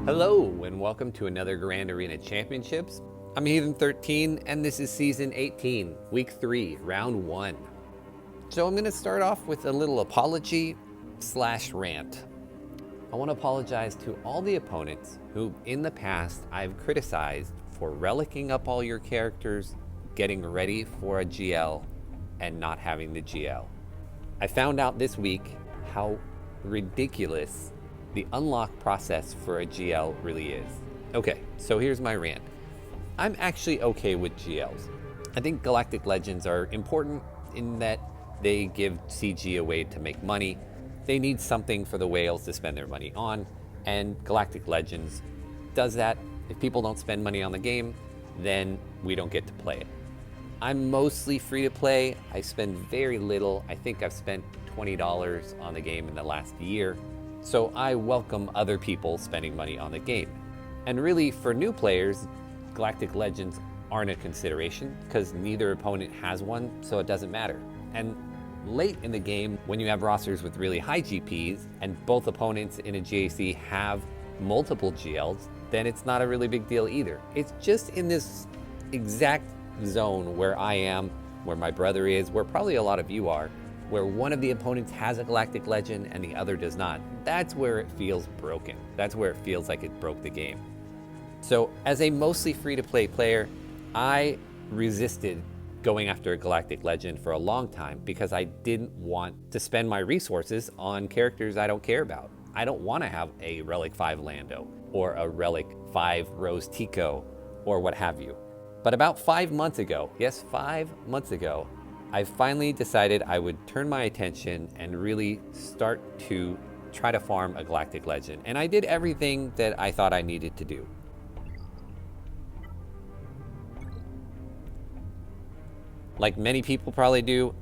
Hello and welcome to another Grand Arena Championships. I'm Heathen13 and this is Season 18, Week 3, Round 1. So I'm going to start off with a little apology / rant. I want to apologize to all the opponents who in the past I've criticized for relicking up all your characters, getting ready for a GL, and not having the GL. I found out this week how ridiculous the unlock process for a GL really is. Okay, so here's my rant. I'm actually okay with GLs. I think Galactic Legends are important in that they give CG a way to make money. They need something for the whales to spend their money on, and Galactic Legends does that. If people don't spend money on the game, then we don't get to play it. I'm mostly free to play. I spend very little. I think I've spent $20 on the game in the last year. So I welcome other people spending money on the game. And really, for new players, Galactic Legends aren't a consideration because neither opponent has one, so it doesn't matter. And late in the game, when you have rosters with really high GPs and both opponents in a GAC have multiple GLs, then it's not a really big deal either. It's just in this exact zone where I am, where my brother is, where probably a lot of you are, where one of the opponents has a Galactic Legend and the other does not. That's where it feels broken. That's where it feels like it broke the game. So as a mostly free-to-play player, I resisted going after a Galactic Legend for a long time because I didn't want to spend my resources on characters I don't care about. I don't want to have a Relic 5 Lando or a Relic 5 Rose Tico or what have you. But about 5 months ago, yes, 5 months ago, I finally decided I would turn my attention and really start to try to farm a Galactic Legend. And I did everything that I thought I needed to do. Like many people probably do,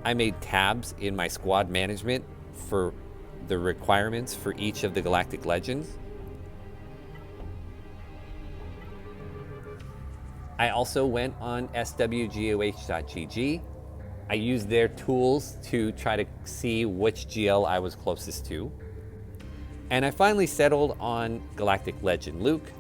I made tabs in my squad management for the requirements for each of the Galactic Legends. I also went on SWGOH.gg. I used their tools to try to see which GL I was closest to. And I finally settled on Galactic Legend Luke.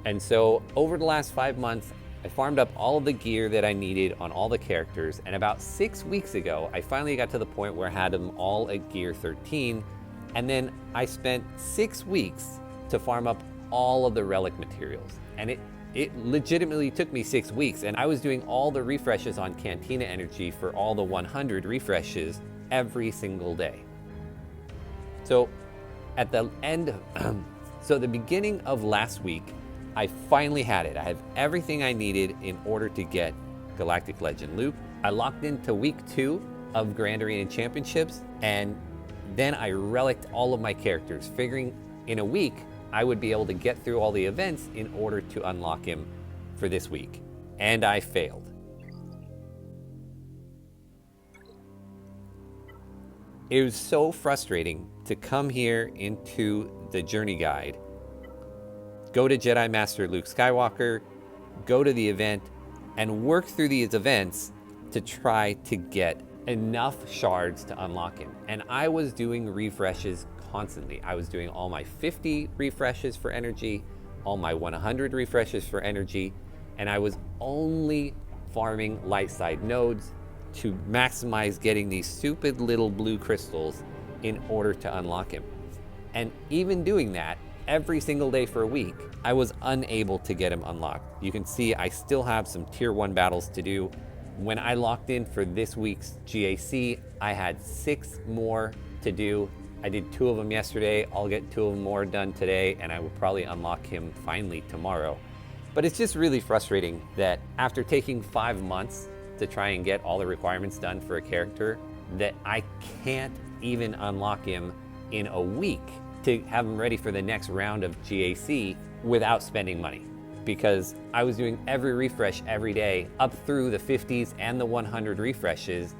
And so over the last 5 months, I farmed up all of the gear that I needed on all the characters. And about 6 weeks ago, I finally got to the point where I had them all at gear 13. And then I spent 6 weeks to farm up all of the relic materials. And it legitimately took me 6 weeks, and I was doing all the refreshes on Cantina Energy for all the 100 refreshes every single day. So at the end, so the beginning of last week, I finally had it. I have everything I needed in order to get Galactic Legend Luke. I locked into week 2 of Grand Arena Championships, and then I relicked all of my characters, figuring in a week, I would be able to get through all the events in order to unlock him for this week. And I failed. It was so frustrating to come here into the journey guide, go to Jedi Master Luke Skywalker, go to the event, and work through these events to try to get enough shards to unlock him. And I was doing refreshes constantly. I was doing all my 50 refreshes for energy, all my 100 refreshes for energy, and I was only farming light side nodes to maximize getting these stupid little blue crystals in order to unlock him. And even doing that every single day for a week, I was unable to get him unlocked. You can see I still have some tier 1 battles to do. When I locked in for this week's GAC, I had 6 more to do. I did 2 of them yesterday. I'll get 2 of them more done today, and I will probably unlock him finally tomorrow. But it's just really frustrating that after taking 5 months to try and get all the requirements done for a character, that I can't even unlock him in a week to have him ready for the next round of GAC without spending money. Because I was doing every refresh every day up through the 50s and the 100 refreshes,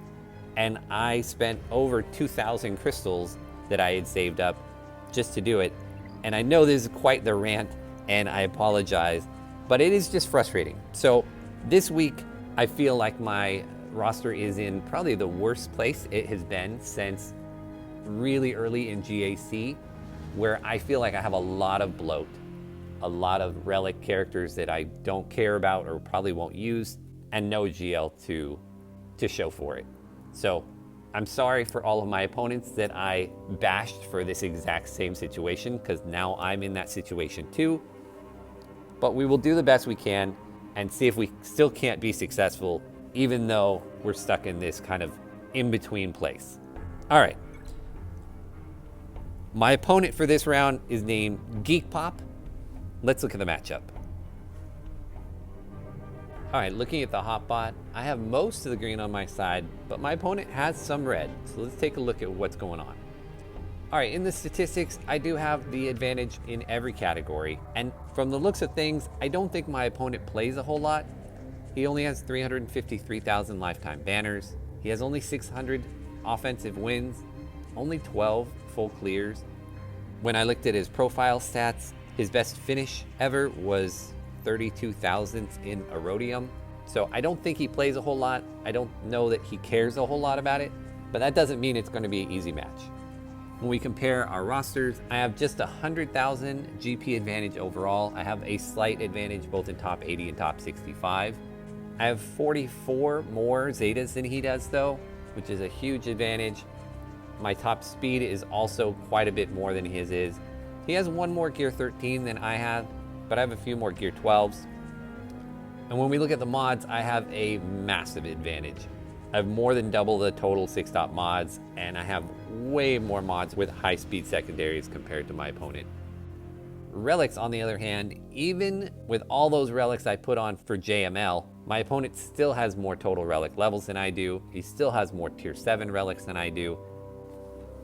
and I spent over 2,000 crystals that I had saved up just to do it. And I know this is quite the rant, and I apologize, but it is just frustrating. So this week, I feel like my roster is in probably the worst place it has been since really early in GAC, where I feel like I have a lot of bloat, a lot of relic characters that I don't care about or probably won't use, and no GL to show for it. So I'm sorry for all of my opponents that I bashed for this exact same situation, because now I'm in that situation too. But we will do the best we can and see if we still can't be successful, even though we're stuck in this kind of in-between place. All right. My opponent for this round is named Geek Pop. Let's look at the matchup. All right, looking at the hotbot, I have most of the green on my side, but my opponent has some red. So let's take a look at what's going on. All right, in the statistics, I do have the advantage in every category. And from the looks of things, I don't think my opponent plays a whole lot. He only has 353,000 lifetime banners. He has only 600 offensive wins, only 12 full clears. When I looked at his profile stats, his best finish ever was 32,000 in Erodium. So I don't think he plays a whole lot. I don't know that he cares a whole lot about it, but that doesn't mean it's going to be an easy match. When we compare our rosters, I have just 100,000 GP advantage overall. I have a slight advantage both in top 80 and top 65. I have 44 more Zetas than he does though, which is a huge advantage. My top speed is also quite a bit more than his is. He has one more gear 13 than I have, but I have a few more gear 12s. And when we look at the mods, I have a massive advantage. I have more than double the total 6-stop mods, and I have way more mods with high-speed secondaries compared to my opponent. Relics, on the other hand, even with all those relics I put on for JML, my opponent still has more total relic levels than I do. He still has more tier 7 relics than I do.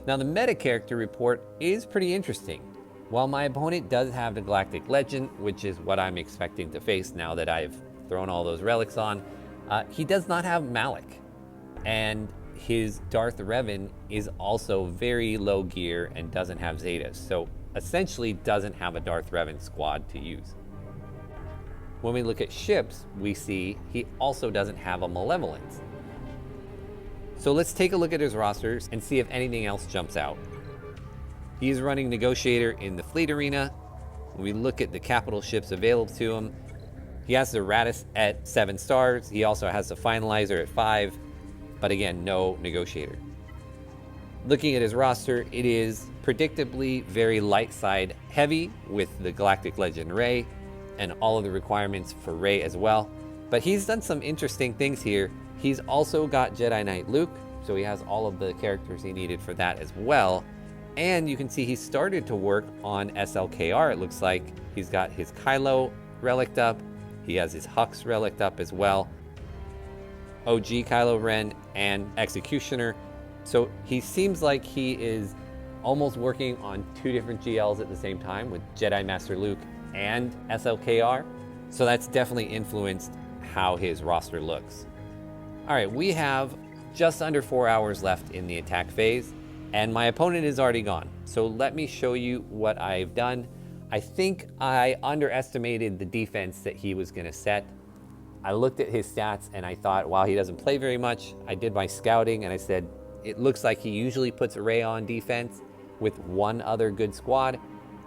Now the meta character report is pretty interesting. While my opponent does have the Galactic Legend, which is what I'm expecting to face now that I've thrown all those relics on, he does not have Malik. And his Darth Revan is also very low gear and doesn't have Zetas. So essentially doesn't have a Darth Revan squad to use. When we look at ships, we see he also doesn't have a Malevolence. So let's take a look at his rosters and see if anything else jumps out. He's running Negotiator in the Fleet Arena. When we look at the capital ships available to him, he has the Radis at 7 stars. He also has the Finalizer at 5, but again, no Negotiator. Looking at his roster, it is predictably very light side heavy with the Galactic Legend Rey and all of the requirements for Rey as well. But he's done some interesting things here. He's also got Jedi Knight Luke, so he has all of the characters he needed for that as well. And you can see he started to work on SLKR, it looks like. He's got his Kylo relic up. He has his Hux relic up as well. OG Kylo Ren and Executioner. So he seems like he is almost working on 2 different GLs at the same time with Jedi Master Luke and SLKR. So that's definitely influenced how his roster looks. All right, we have just under 4 hours left in the attack phase, and my opponent is already gone. So let me show you what I've done. I think I underestimated the defense that he was gonna set. I looked at his stats and I thought, wow, he doesn't play very much. I did my scouting and I said, it looks like he usually puts a Rey on defense with one other good squad.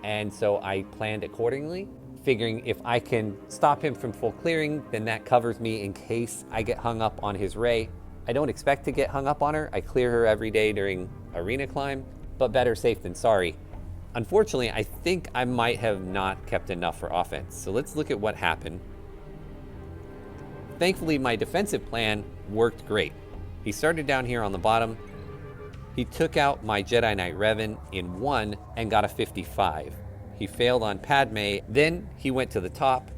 And so I planned accordingly, figuring if I can stop him from full clearing, then that covers me in case I get hung up on his Rey. I don't expect to get hung up on her. I clear her every day during arena climb, but better safe than sorry. Unfortunately, I think I might have not kept enough for offense. So let's look at what happened. Thankfully, my defensive plan worked great. He started down here on the bottom. He took out my Jedi Knight Revan in 1 and got a 55. He failed on Padme. Then he went to the top,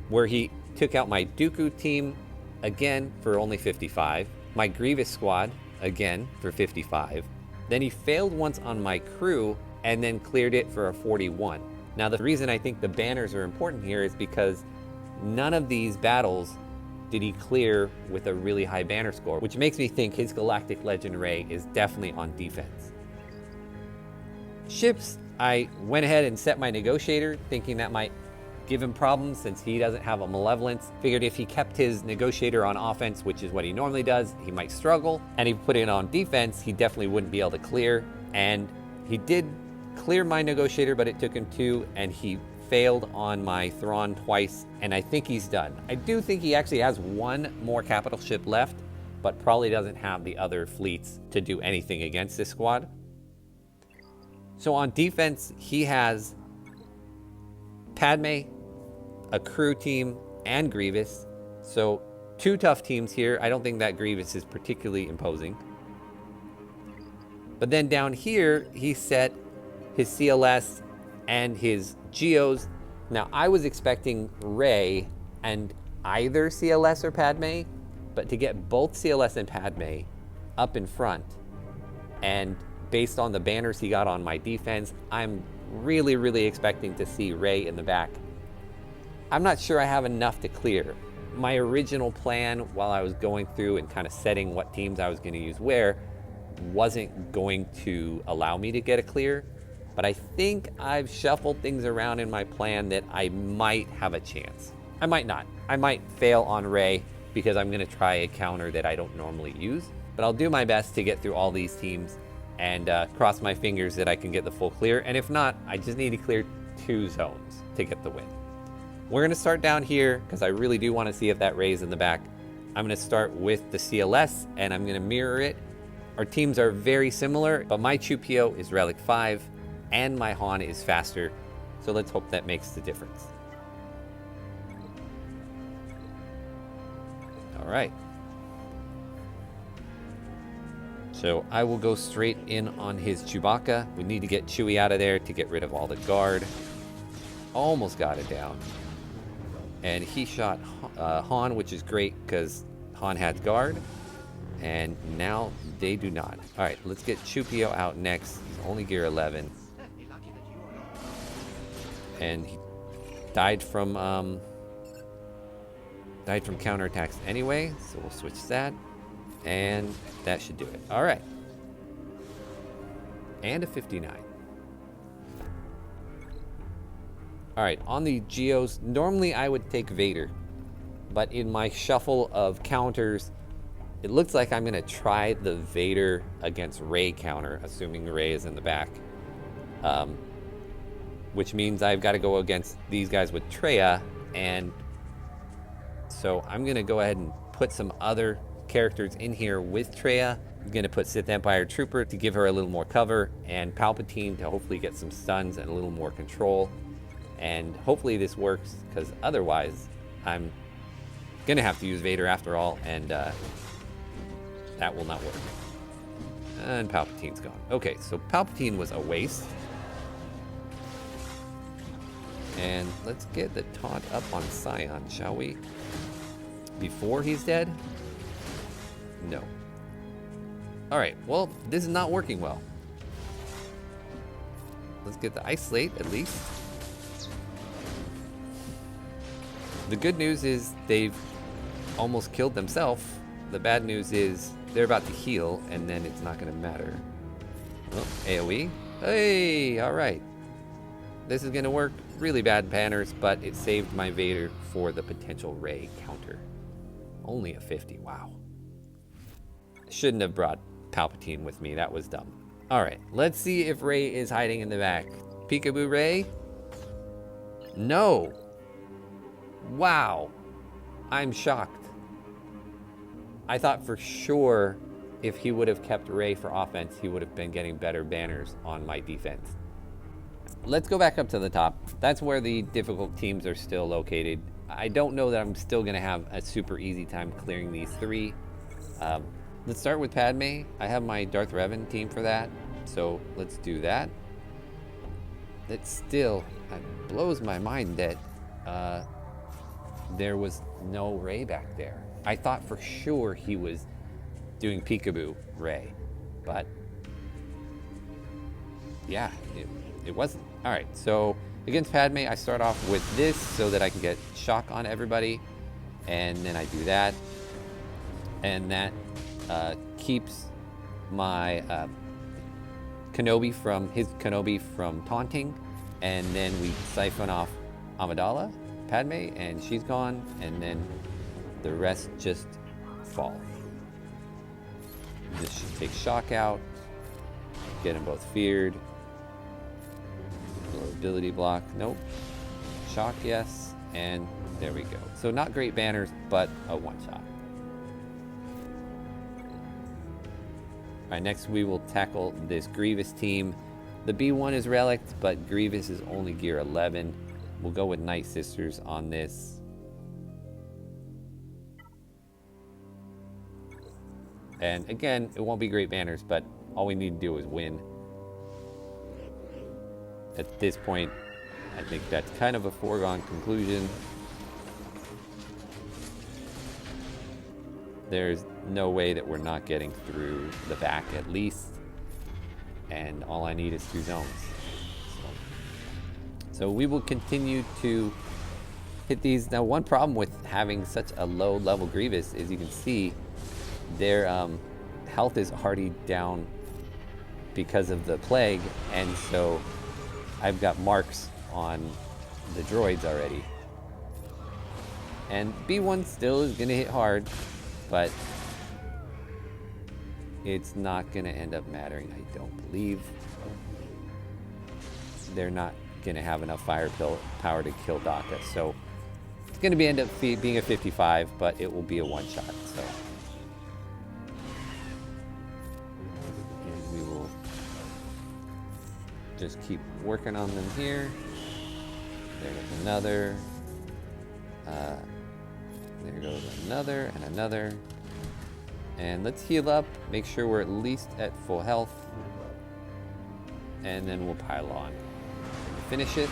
where he took out my Dooku team again for only 55. My Grievous squad again for 55. Then he failed once on my crew and then cleared it for a 41. Now the reason I think the banners are important here is because none of these battles did he clear with a really high banner score, which makes me think his Galactic Legend Rey is definitely on defense. Ships, I went ahead and set my Negotiator, thinking that might give him problems since he doesn't have a malevolence. Figured if he kept his negotiator on offense, which is what he normally does, he might struggle. And if he put it on defense, he definitely wouldn't be able to clear. And he did clear my negotiator, but it took him 2, and he failed on my Thrawn twice, and I think he's done. I do think he actually has 1 more capital ship left, but probably doesn't have the other fleets to do anything against this squad. So on defense, he has Padme, a crew team, and Grievous. So 2 tough teams here. I don't think that Grievous is particularly imposing. But then down here, he set his CLS and his Geos. Now, I was expecting Rey and either CLS or Padme, but to get both CLS and Padme up in front, and based on the banners he got on my defense, I'm really expecting to see Rey in the back. I'm not sure I have enough to clear. My original plan, while I was going through and kind of setting what teams I was going to use where, wasn't going to allow me to get a clear. But I think I've shuffled things around in my plan that I might have a chance. I might not. I might fail on Rey because I'm going to try a counter that I don't normally use. But I'll do my best to get through all these teams and cross my fingers that I can get the full clear. And if not, I just need to clear 2 zones to get the win. We're going to start down here because I really do want to see if that Rey's in the back. I'm going to start with the CLS and I'm going to mirror it. Our teams are very similar, but my Chupio is Relic 5 and my Han is faster. So let's hope that makes the difference. All right. So I will go straight in on his Chewbacca. We need to get Chewie out of there to get rid of all the guard. Almost got it down. And he shot Han, which is great because Han had guard. And now they do not. All right, let's get Chupio out next. He's only gear 11. And he died from counterattacks anyway, so we'll switch that. And that should do it. All right. And a 59. All right, on the Geos, normally I would take Vader. But in my shuffle of counters, it looks like I'm going to try the Vader against Rey counter, assuming Rey is in the back. Which means I've got to go against these guys with Traya. And so I'm going to go ahead and put some other characters in here with Traya. I'm going to put Sith Empire Trooper to give her a little more cover, and Palpatine to hopefully get some stuns and a little more control. And hopefully this works, because otherwise I'm going to have to use Vader after all, and that will not work. And Palpatine's gone. Okay, so Palpatine was a waste. And let's get the taunt up on Scion, shall we? Before he's dead? No. Alright, well, this is not working well. Let's get the Isolate, at least. The good news is they've almost killed themselves. The bad news is they're about to heal, and then it's not going to matter. Oh, AoE. Hey, alright. This is going to work. Really bad banners, but it saved my Vader for the potential Rey counter. Only a 50, wow. Shouldn't have brought Palpatine with me, that was dumb. Alright, let's see if Rey is hiding in the back. Peekaboo Rey? No! Wow. I'm shocked. I thought for sure if he would have kept Rey for offense, he would have been getting better banners on my defense. Let's go back up to the top. That's where the difficult teams are still located. I don't know that I'm still going to have a super easy time clearing these 3. Let's start with Padme. I have my Darth Revan team for that, so let's do that. It still blows my mind that there was no Rey back there. I thought for sure he was doing Peekaboo Rey, but yeah, it wasn't. All right, so against Padme, I start off with this so that I can get shock on everybody, and then I do that, and that keeps my Kenobi from taunting, and then we siphon off Amidala, Padme, and she's gone, and then the rest just fall. This should take shock out, get them both feared. Little ability block, nope. Shock, yes, and there we go. So not great banners, but a one-shot. All right, next we will tackle this Grievous team. The B1 is relicked, but Grievous is only gear 11. We'll go with Night Sisters on this. And again, it won't be great banners, but all we need to do is win. At this point, I think that's kind of a foregone conclusion. There's no way that we're not getting through the back at least. And all I need is 2 zones. So we will continue to hit these. Now, one problem with having such a low level Grievous is you can see their health is already down because of the plague. And so I've got marks on the droids already. And B1 still is going to hit hard, but it's not going to end up mattering, I don't believe. They're not going to have enough fire power to kill Daka, so it's going to end up being a 55, but it will be a one-shot. So, and we will just keep working on them here. There's another. There goes another and another. And let's heal up, make sure we're at least at full health. And then we'll pile on. Finish it.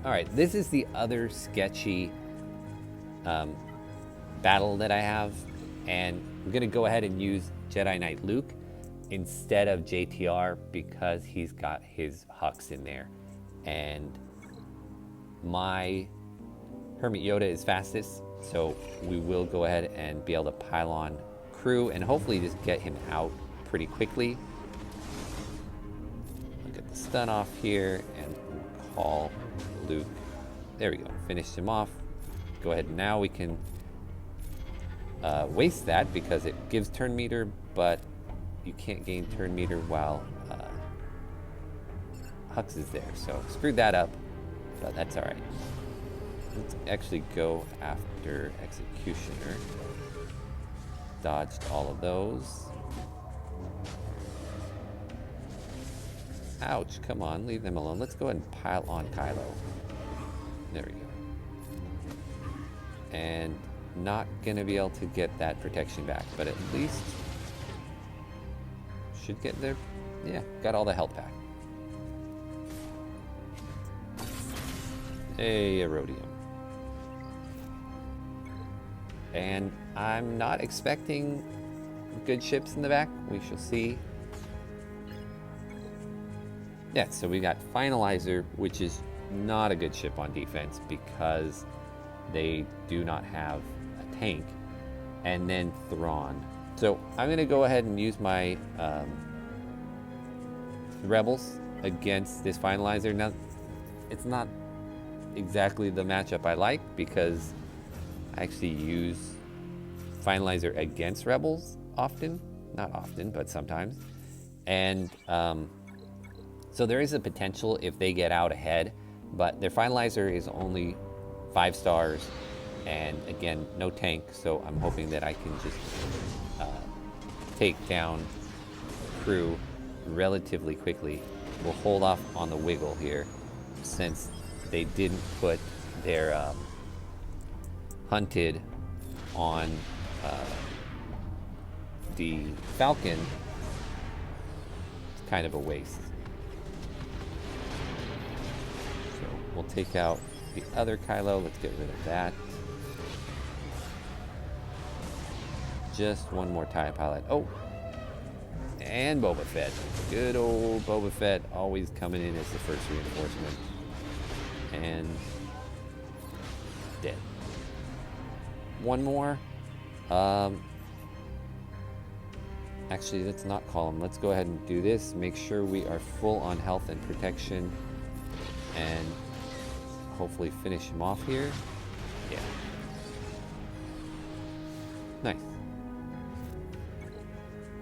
Alright, this is the other sketchy battle that I have. And I'm going to go ahead and use Jedi Knight Luke instead of JTR because he's got his Hux in there. And my Hermit Yoda is fastest, so we will go ahead and be able to pile on crew and hopefully just get him out pretty quickly. I'll get the stun off here and call Luke. There we go, finished him off. Go ahead, now we can waste that because it gives turn meter, but you can't gain turn meter while Hux is there, so screwed that up, but that's all right. Let's actually go after Executioner. Dodged all of those. Ouch, come on, leave them alone. Let's go ahead and pile on Kylo. There we go. And not gonna be able to get that protection back, but at least should get there. Yeah, got all the health back. Hey, Erodium. And I'm not expecting good ships in the back. We shall see. Yeah, so we got Finalizer, which is not a good ship on defense because they do not have a tank. And then Thrawn. So I'm going to go ahead and use my Rebels against this Finalizer. Now, it's not exactly the matchup I like because I actually use Finalizer against Rebels often. Not often, but sometimes. And so there is a potential if they get out ahead, but their Finalizer is only 5 stars. And again, no tank, so I'm hoping that I can just take down crew relatively quickly. We'll hold off on the wiggle here since they didn't put their hunted on the Falcon. It's kind of a waste. So we'll take out the other Kylo. Let's get rid of that. Just one more TIE pilot. Oh, and Boba Fett. Good old Boba Fett, always coming in as the first reinforcement. And dead. One more. Actually, let's not call him. Let's go ahead and do this. Make sure we are full on health and protection. And hopefully finish him off here. Yeah. Nice.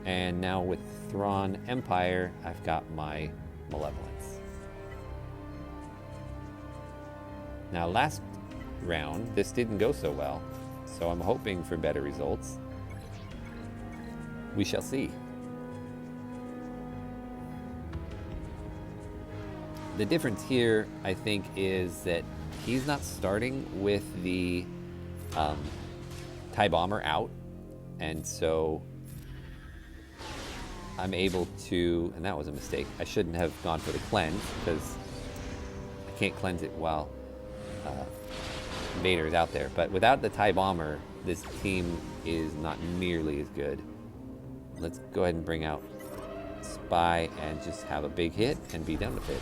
And now with Thrawn Empire, I've got my Malevolence. Now last round, this didn't go so well, so I'm hoping for better results. We shall see. The difference here, I think, is that he's not starting with the TIE Bomber out, and so I'm able to, and that was a mistake. I shouldn't have gone for the cleanse, because I can't cleanse it while Vader is out there. But without the TIE Bomber, this team is not nearly as good. Let's go ahead and bring out Spy and just have a big hit and be done with it.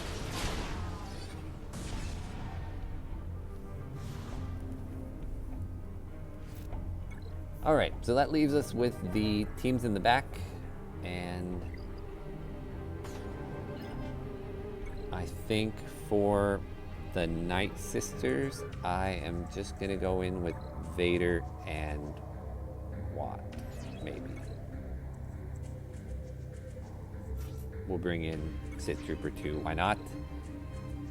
All right, so that leaves us with the teams in the back, and I think for the Night Sisters, I am just gonna go in with Vader and Watt, maybe. We'll bring in Sith Trooper 2, why not?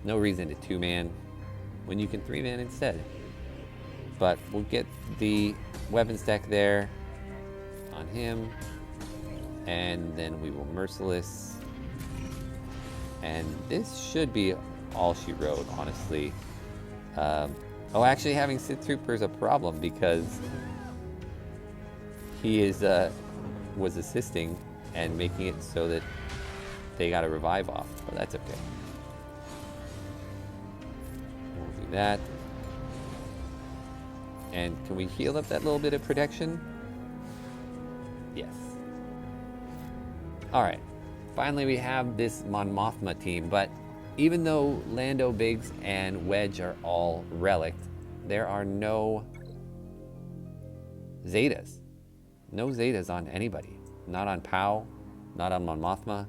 No reason to 2-man when you can 3-man instead. But we'll get the weapon stack there on him, and then we will Merciless. And this should be all she wrote, honestly. Oh, actually having Sith Trooper is a problem because he is was assisting and making it so that they got a revive off, but that's okay. We'll do that. And can we heal up that little bit of protection? Yes. All right. Finally, we have this Mon Mothma team, but even though Lando, Biggs, and Wedge are all relicked, there are no Zetas. No Zetas on anybody. Not on Pow, not on Mon Mothma.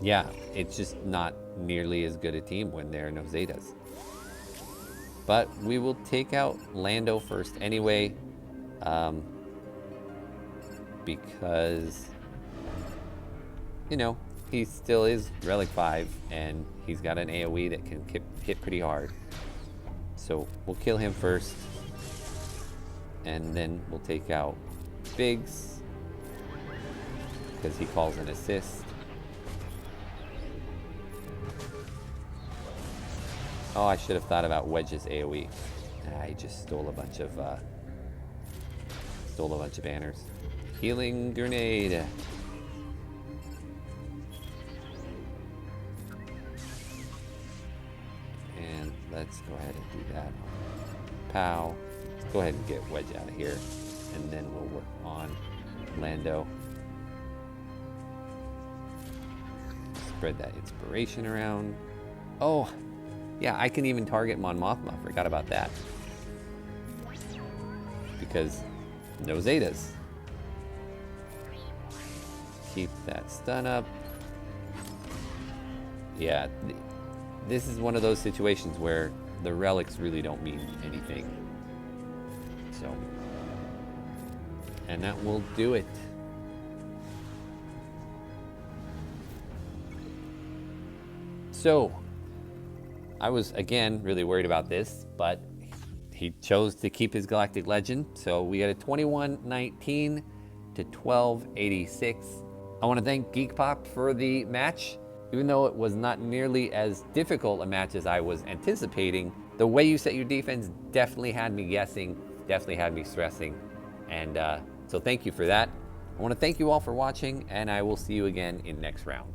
Yeah, it's just not nearly as good a team when there are no Zetas. But we will take out Lando first anyway, because, you know, he still is Relic 5, and he's got an AoE that can hit pretty hard. So we'll kill him first, and then we'll take out Biggs, because he calls an assist. Oh, I should have thought about Wedge's AoE. I just stole a bunch of banners. Healing grenade. And let's go ahead and do that. Pow. Let's go ahead and get Wedge out of here, and then we'll work on Lando. Spread that inspiration around. Oh. Yeah, I can even target Mon Mothma. Forgot about that. Because no Zetas. Keep that stun up. Yeah, this is one of those situations where the relics really don't mean anything. So, and that will do it. So, I was, again, really worried about this, but he chose to keep his Galactic Legend. So we got a 21-19 to 12-86. I want to thank Geek Pop for the match. Even though it was not nearly as difficult a match as I was anticipating, the way you set your defense definitely had me guessing, definitely had me stressing. And so thank you for that. I want to thank you all for watching, and I will see you again in next round.